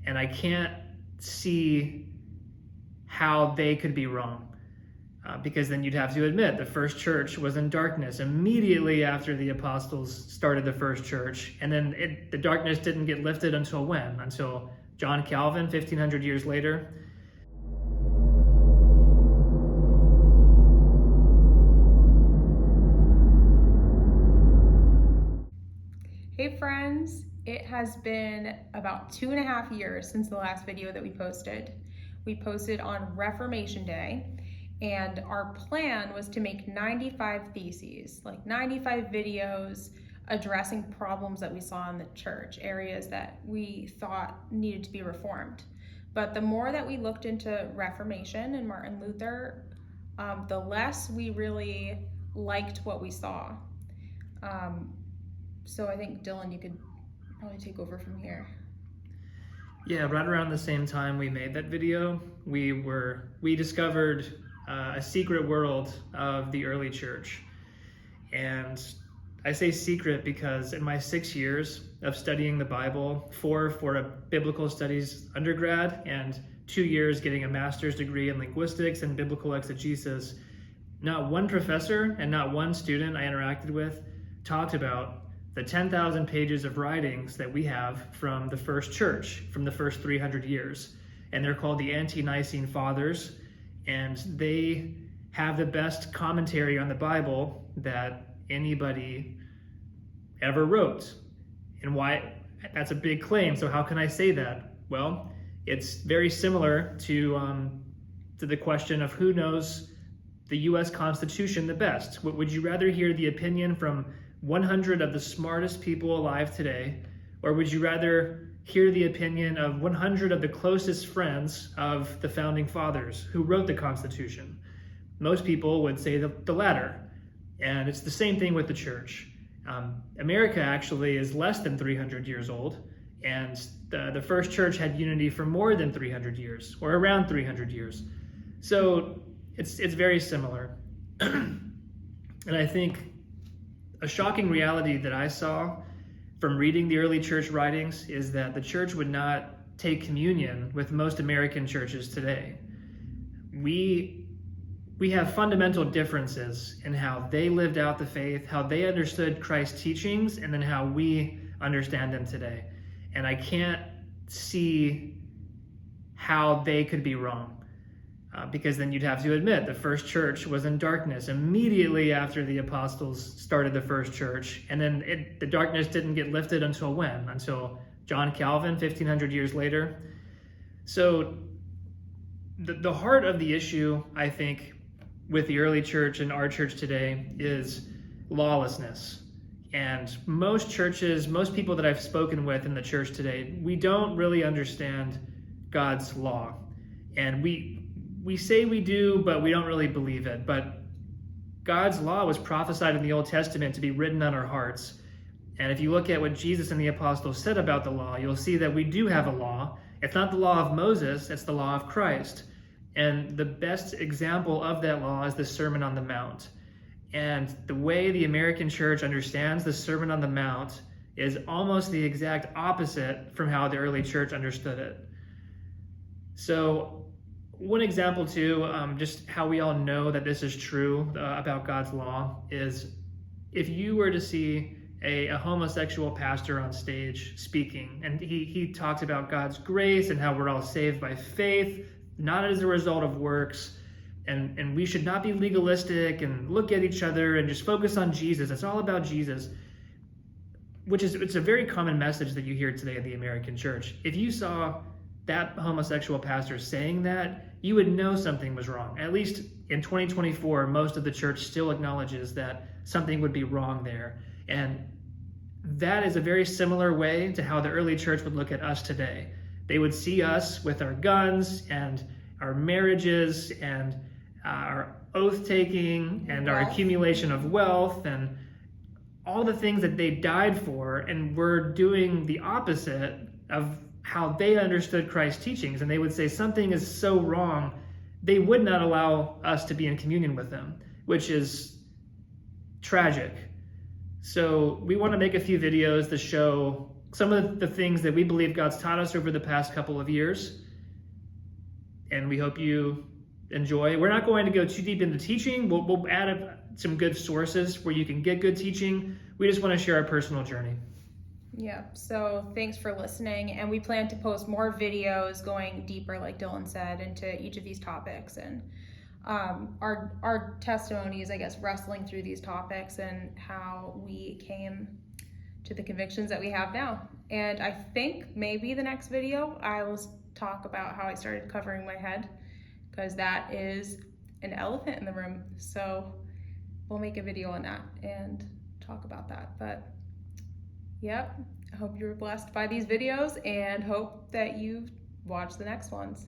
And I can't see how they could be wrong. Because then you'd have to admit the first church was in darkness immediately after the apostles started the first church. And then the darkness didn't get lifted until when? Until John Calvin, 1500 years later. Hey friends, it has been about 2.5 years since the last video that we posted. We posted on Reformation Day, and our plan was to make 95 theses, like 95 videos addressing problems that we saw in the church, areas that we thought needed to be reformed. But the more that we looked into Reformation and Martin Luther, the less we really liked what we saw. So I think, Dylan, you could probably take over from here. Yeah, right around the same time we made that video, we discovered a secret world of the early church. And I say secret because in my 6 years of studying the Bible, 4 for a biblical studies undergrad and 2 years getting a master's degree in linguistics and biblical exegesis, not one professor and not one student I interacted with talked about the 10,000 pages of writings that we have from the first church, from the first 300 years. And they're called the Ante-Nicene Fathers, and they have the best commentary on the Bible that anybody ever wrote. And why? That's a big claim, so how can I say that? Well, it's very similar to the question of who knows the U.S. Constitution the best. Would you rather hear the opinion from 100 of the smartest people alive today, or would you rather hear the opinion of 100 of the closest friends of the founding fathers who wrote the Constitution? Most people would say the latter, and it's the same thing with the church. America actually is less than 300 years old, and the first church had unity for more than 300 years, or around 300 years. So it's very similar. And I think a shocking reality that I saw from reading the early church writings is that the church would not take communion with most American churches today. We have fundamental differences in how they lived out the faith, how they understood Christ's teachings, and then how we understand them today. And I can't see how they could be wrong. Because then you'd have to admit the first church was in darkness immediately after the apostles started the first church. And then the darkness didn't get lifted until when? Until John Calvin, 1500 years later. So the heart of the issue, I think, with the early church and our church today is lawlessness. And most churches, most people that I've spoken with in the church today, we don't really understand God's law. And we say we do, but we don't really believe it. But God's law was prophesied in the Old Testament to be written on our hearts. And if you look at what Jesus and the apostles said about the law, you'll see that we do have a law. It's not the law of Moses, it's the law of Christ. And the best example of that law is the Sermon on the Mount. And the way the American church understands the Sermon on the Mount is almost the exact opposite from how the early church understood it. So one example too, just how we all know that this is true about God's law, is if you were to see a homosexual pastor on stage speaking, and he talks about God's grace and how we're all saved by faith, not as a result of works, and we should not be legalistic and look at each other and just focus on Jesus. It's all about Jesus, it's a very common message that you hear today in the American church. If you saw that homosexual pastor saying that, you would know something was wrong. At least in 2024, most of the church still acknowledges that something would be wrong there. And that is a very similar way to how the early church would look at us today. They would see us with our guns and our marriages and our oath-taking and our accumulation of wealth and all the things that they died for, and we're doing the opposite of how they understood Christ's teachings. And they would say something is so wrong, they would not allow us to be in communion with them, which is tragic. So we want to make a few videos to show some of the things that we believe God's taught us over the past couple of years. And we hope you enjoy. We're not going to go too deep into teaching. We'll add some good sources where you can get good teaching. We just want to share our personal journey. Yeah, so thanks for listening, and we plan to post more videos going deeper, like Dylan said, into each of these topics, and our testimonies, I guess, wrestling through these topics and how we came to the convictions that we have now. And I think maybe the next video I will talk about how I started covering my head, because that is an elephant in the room. So we'll make a video on that and talk about that. But yep, I hope you were blessed by these videos and hope that you watch the next ones.